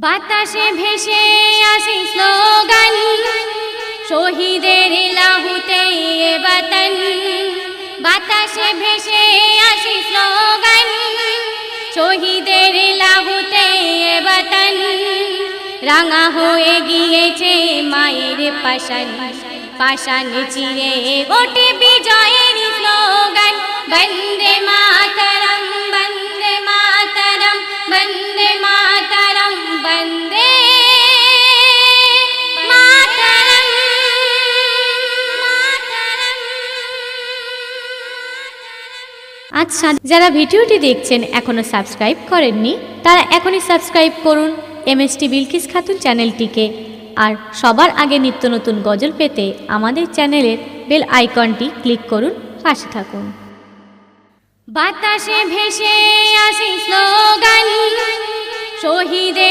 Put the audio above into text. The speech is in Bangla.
বাতাসে ভেসে আসে স্লোগান, শহীদের লাহুতে এ বতন। বাতাসে ভেসে আসে স্লোগান, শহীদের লাহুতে এ বতন। রাঙা হয়ে গিয়েছে মায়ের পাশান, পাশান চিরে ওঠে বিজয়ের স্লোগান। বন্দে মাতরম, বন্দে মাতরম, বন্দে মাতরম, বন্দে মাতরম। আচ্ছা, যারা ভিডিওটি দেখছেন এখনো সাবস্ক্রাইব করেননি তারা এখনই সাবস্ক্রাইব করুন এমএসটি বিলকিস খাতুন চ্যানেলটিকে। আর সবার আগে নিত্য নতুন গজল পেতে আমাদের চ্যানেলের বেল আইকনটি ক্লিক করুন, পাশে থাকুন। বাতাসে ভেসে আসে স্লোগান, শহীদের